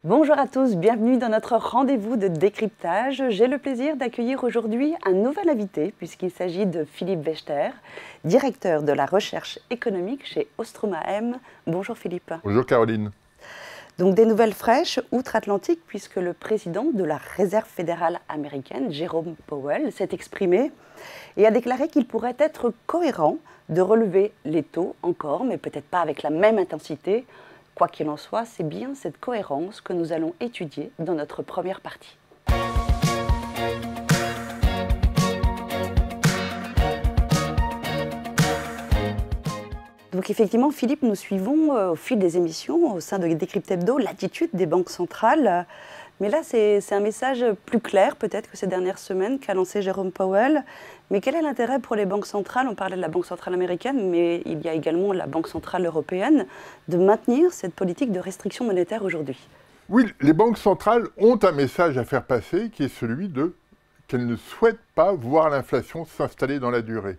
Bonjour à tous, bienvenue dans notre rendez-vous de décryptage. J'ai le plaisir d'accueillir aujourd'hui un nouvel invité puisqu'il s'agit de Philippe Wechter, directeur de la recherche économique chez Ostroma M. Bonjour Philippe. Bonjour Caroline. Donc des nouvelles fraîches outre-Atlantique puisque le président de la Réserve fédérale américaine, Jérôme Powell, s'est exprimé et a déclaré qu'il pourrait être cohérent de relever les taux encore, mais peut-être pas avec la même intensité. Quoi qu'il en soit, c'est bien cette cohérence que nous allons étudier dans notre première partie. Donc effectivement, Philippe, nous suivons au fil des émissions au sein de Décrypte Hebdo l'attitude des banques centrales. Mais là, c'est un message plus clair peut-être que ces dernières semaines qu'a lancé Jérôme Powell. Mais quel est l'intérêt pour les banques centrales? On parlait de la Banque centrale américaine, mais il y a également la Banque centrale européenne, de maintenir cette politique de restriction monétaire aujourd'hui. Oui, les banques centrales ont un message à faire passer qui est celui de qu'elles ne souhaitent pas voir l'inflation s'installer dans la durée.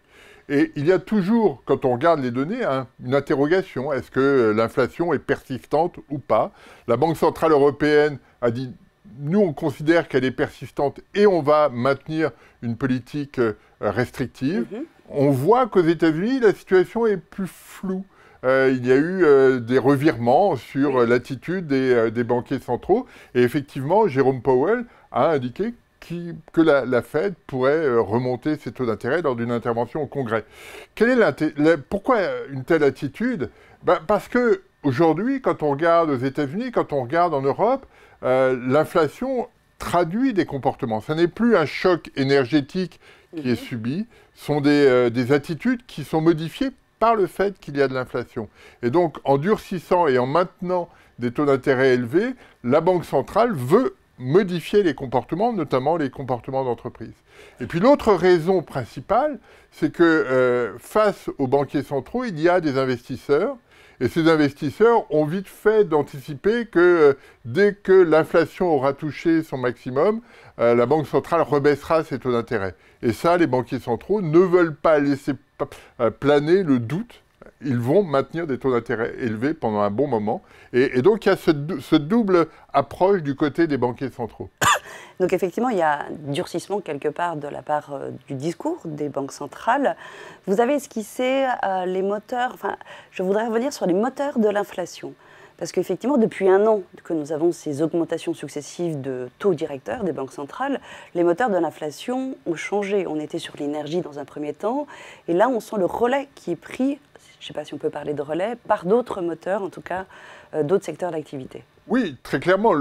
Et il y a toujours, quand on regarde les données, une interrogation. Est-ce que l'inflation est persistante ou pas? La Banque centrale européenne a dit nous, on considère qu'elle est persistante et on va maintenir une politique restrictive. On voit qu'aux États-Unis, la situation est plus floue. Il y a eu des revirements sur l'attitude des banquiers centraux. Et effectivement, Jérôme Powell a indiqué que la Fed pourrait remonter ses taux d'intérêt lors d'une intervention au Congrès. Pourquoi une telle attitude? Parce qu'aujourd'hui, quand on regarde aux États-Unis, quand on regarde en Europe, l'inflation traduit des comportements. Ce n'est plus un choc énergétique qui est subi, ce sont des attitudes qui sont modifiées par le fait qu'il y a de l'inflation. Et donc, en durcissant et en maintenant des taux d'intérêt élevés, la Banque centrale veut modifier les comportements, notamment les comportements d'entreprise. Et puis l'autre raison principale, c'est que face aux banquiers centraux, il y a des investisseurs. Et ces investisseurs ont vite fait d'anticiper que dès que l'inflation aura touché son maximum, la Banque centrale rebaissera ses taux d'intérêt. Et ça, les banquiers centraux ne veulent pas laisser planer le doute. Ils vont maintenir des taux d'intérêt élevés pendant un bon moment. Et donc, il y a ce double approche du côté des banquiers centraux. Donc effectivement, il y a un durcissement quelque part de la part du discours des banques centrales. Vous avez esquissé les moteurs, enfin, je voudrais revenir sur les moteurs de l'inflation. Parce qu'effectivement, depuis un an que nous avons ces augmentations successives de taux directeurs des banques centrales, les moteurs de l'inflation ont changé. On était sur l'énergie dans un premier temps, et là, on sent le relais qui est pris, je ne sais pas si on peut parler de relais, par d'autres moteurs, en tout cas, d'autres secteurs d'activité. Oui, très clairement,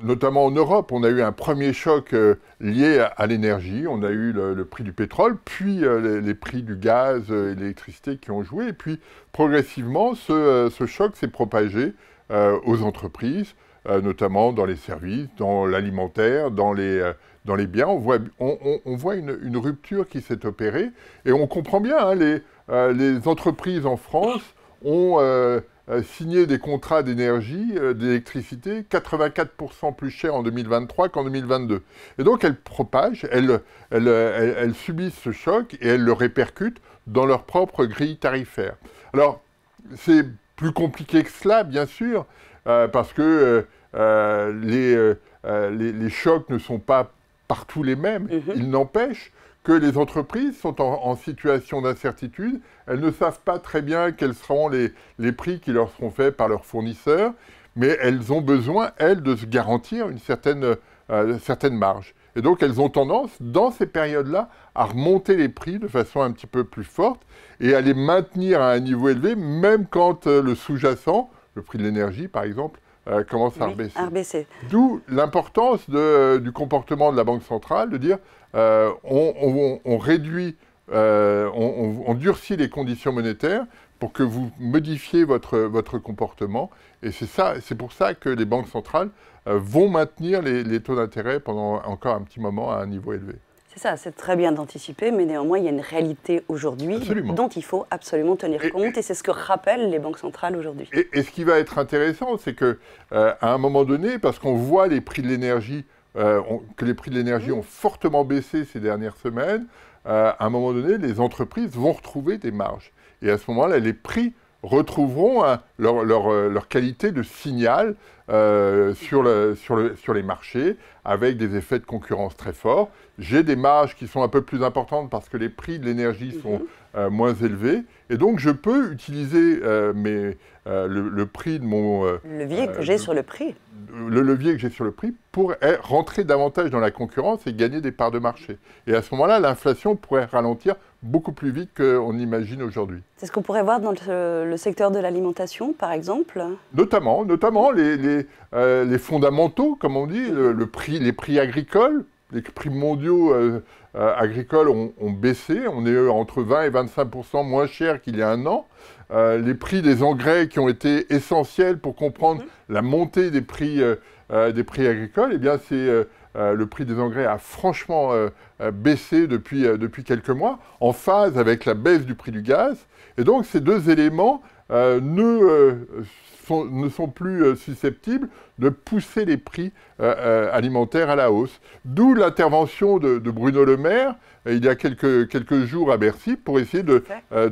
notamment en Europe, on a eu un premier choc lié à l'énergie. On a eu le prix du pétrole, puis les prix du gaz et de l'électricité qui ont joué. Et puis, progressivement, ce choc s'est propagé aux entreprises, notamment dans les services, dans l'alimentaire, dans les biens. On voit une rupture qui s'est opérée. Et on comprend bien, hein, les entreprises en France ont signé des contrats d'énergie, d'électricité, 84% plus chers en 2023 qu'en 2022. Et donc, elles propagent, elles subissent ce choc et elles le répercutent dans leur propre grille tarifaire. Alors, c'est plus compliqué que cela, bien sûr, parce que les chocs ne sont pas partout les mêmes. Il n'empêche que les entreprises sont en situation d'incertitude. Elles ne savent pas très bien quels seront les prix qui leur seront faits par leurs fournisseurs, mais elles ont besoin, elles, de se garantir une certaine marge. Et donc, elles ont tendance, dans ces périodes-là, à remonter les prix de façon un petit peu plus forte et à les maintenir à un niveau élevé, même quand le sous-jacent, le prix de l'énergie, par exemple, commence à rebaisser. D'où l'importance du comportement de la Banque centrale, de dire on réduit, on durcit les conditions monétaires pour que vous modifiez votre comportement. Et c'est pour ça que les banques centrales vont maintenir les taux d'intérêt pendant encore un petit moment à un niveau élevé. C'est ça, c'est très bien d'anticiper, mais néanmoins, il y a une réalité aujourd'hui dont il faut absolument tenir compte, et c'est ce que rappellent les banques centrales aujourd'hui. Et ce qui va être intéressant, c'est qu'à un moment donné, parce qu'on voit les prix de l'énergie, que les prix de l'énergie ont fortement baissé ces dernières semaines, à un moment donné, les entreprises vont retrouver des marges. Et à ce moment-là, les prix retrouveront leur qualité de signal sur les marchés, avec des effets de concurrence très forts. J'ai des marges qui sont un peu plus importantes parce que les prix de l'énergie sont moins élevés. Et donc, je peux utiliser le prix de mon... le levier que j'ai sur le prix. Le levier que j'ai sur le prix pour rentrer davantage dans la concurrence et gagner des parts de marché. Et à ce moment-là, l'inflation pourrait ralentir beaucoup plus vite qu'on imagine aujourd'hui. C'est ce qu'on pourrait voir dans le secteur de l'alimentation, par exemple? Notamment les fondamentaux, comme on dit, les prix agricoles. Les prix mondiaux agricoles ont baissé. On est entre 20 et 25% moins cher qu'il y a un an. Les prix des engrais qui ont été essentiels pour comprendre la montée des prix agricoles, eh bien, le prix des engrais a franchement baissé depuis quelques mois, en phase avec la baisse du prix du gaz. Et donc, ces deux éléments ne sont plus susceptibles de pousser les prix alimentaires à la hausse. D'où l'intervention de Bruno Le Maire, il y a quelques jours à Bercy, pour essayer de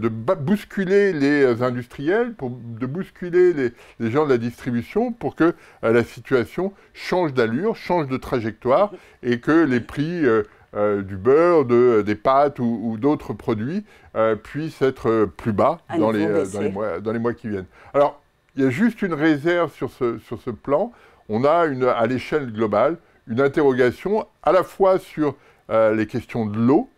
bousculer les industriels, de bousculer les gens de la distribution, pour que la situation change d'allure, change de trajectoire, et que les prix du beurre, des pâtes ou d'autres produits puissent être plus bas dans les mois qui viennent. Alors, il y a juste une réserve sur ce plan. On a à l'échelle globale une interrogation à la fois sur les questions de l'eau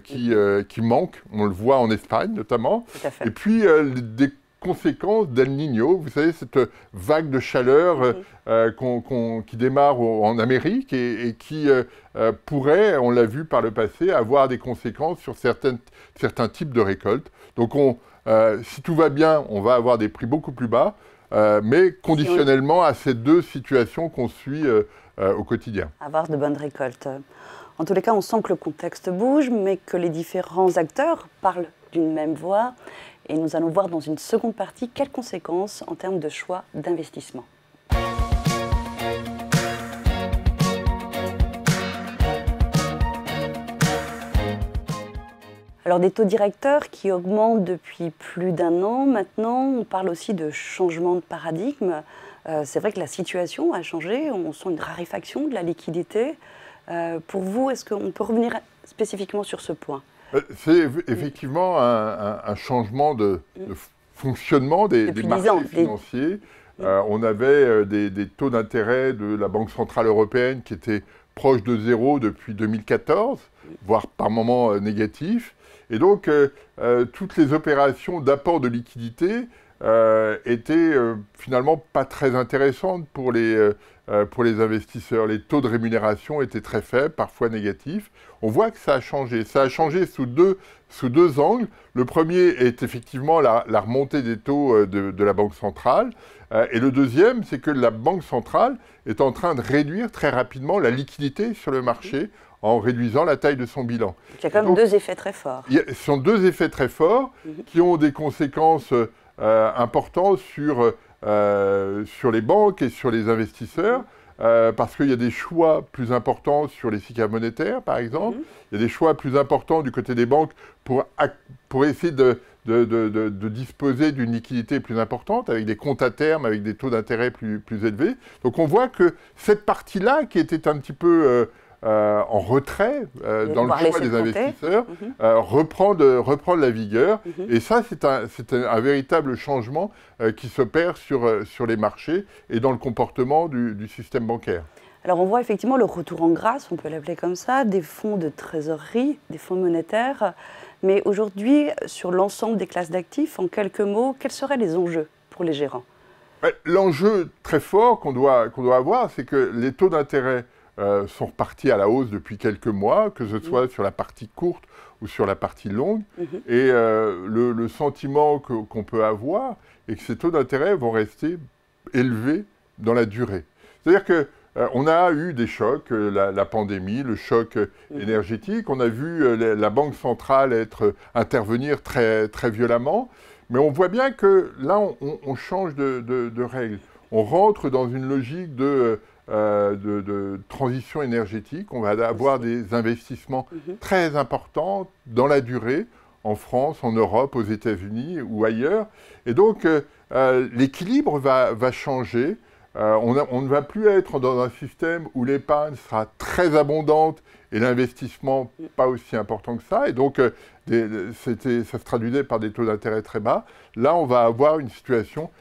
qui manquent, on le voit en Espagne notamment, et puis des conséquences d'El Niño, vous savez, cette vague de chaleur qui démarre en Amérique et qui pourrait, on l'a vu par le passé, avoir des conséquences sur certains types de récoltes. Donc si tout va bien, on va avoir des prix beaucoup plus bas, mais conditionnellement à ces deux situations qu'on suit au quotidien. Avoir de bonnes récoltes. En tous les cas, on sent que le contexte bouge, mais que les différents acteurs parlent d'une même voix. Et nous allons voir dans une seconde partie quelles conséquences en termes de choix d'investissement. Alors des taux directeurs qui augmentent depuis plus d'un an maintenant, on parle aussi de changement de paradigme. C'est vrai que la situation a changé, on sent une raréfaction de la liquidité. Pour vous, est-ce qu'on peut revenir spécifiquement sur ce point ? C'est effectivement un changement de fonctionnement des marchés financiers. On avait des taux d'intérêt de la Banque Centrale Européenne qui étaient proches de zéro depuis 2014, voire par moments négatifs. Et donc, toutes les opérations d'apport de liquidité étaient finalement pas très intéressantes pour les investisseurs. Les taux de rémunération étaient très faibles, parfois négatifs. On voit que ça a changé. Ça a changé sous deux angles. Le premier est effectivement la remontée des taux de la Banque centrale. Et le deuxième, c'est que la Banque centrale est en train de réduire très rapidement la liquidité sur le marché en réduisant la taille de son bilan. Il y a quand même deux effets très forts. Ce sont deux effets très forts qui ont des conséquences importantes sur les banques et sur les investisseurs, parce qu'il y a des choix plus importants sur les SICAV monétaires, par exemple. Il y a des choix plus importants du côté des banques pour essayer de disposer d'une liquidité plus importante, avec des comptes à terme, avec des taux d'intérêt plus élevés. Donc on voit que cette partie-là, qui était un petit peu en retrait dans le choix des investisseurs, reprend de la vigueur. Et ça, c'est un véritable changement qui s'opère sur les marchés et dans le comportement du système bancaire. Alors on voit effectivement le retour en grâce, on peut l'appeler comme ça, des fonds de trésorerie, des fonds monétaires. Mais aujourd'hui, sur l'ensemble des classes d'actifs, en quelques mots, quels seraient les enjeux pour les gérants? L'enjeu très fort qu'on doit avoir, c'est que les taux d'intérêt sont repartis à la hausse depuis quelques mois, que ce soit sur la partie courte ou sur la partie longue. Et le sentiment qu'on peut avoir est que ces taux d'intérêt vont rester élevés dans la durée. C'est-à-dire qu'on a eu des chocs, la pandémie, le choc énergétique. On a vu la Banque centrale intervenir très, très violemment. Mais on voit bien que là, on change de règle. On rentre dans une logique de transition énergétique. On va avoir des investissements très importants dans la durée. en France, en Europe, aux États-Unis ou ailleurs. Et donc, l'équilibre va changer. On ne va plus être dans un système où l'épargne sera très abondante et l'investissement pas aussi important que ça. Et donc, ça se traduisait par des taux d'intérêt très bas. Là, on va avoir une situation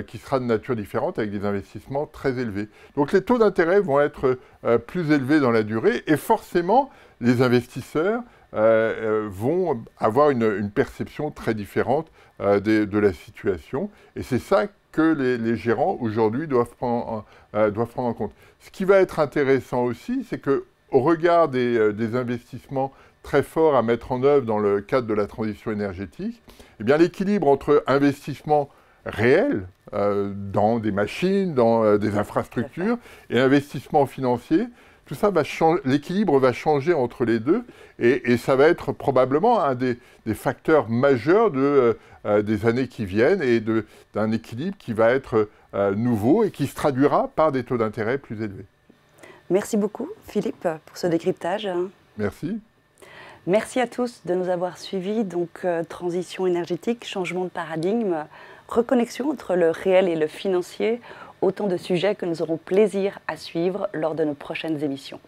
qui sera de nature différente avec des investissements très élevés. Donc, les taux d'intérêt vont être plus élevés dans la durée et forcément, les investisseurs vont avoir une perception très différente de la situation. Et c'est ça que les gérants aujourd'hui doivent prendre en compte. Ce qui va être intéressant aussi, c'est qu'au regard des investissements très forts à mettre en œuvre dans le cadre de la transition énergétique, eh bien l'équilibre entre investissement réel dans des machines, dans des infrastructures et investissement financier, tout ça va changer, l'équilibre va changer entre les deux et ça va être probablement un des facteurs majeurs des années qui viennent et d'un équilibre qui va être nouveau et qui se traduira par des taux d'intérêt plus élevés. Merci beaucoup, Philippe, pour ce décryptage. Merci. Merci à tous de nous avoir suivis. Donc, transition énergétique, changement de paradigme, reconnexion entre le réel et le financier, autant de sujets que nous aurons plaisir à suivre lors de nos prochaines émissions.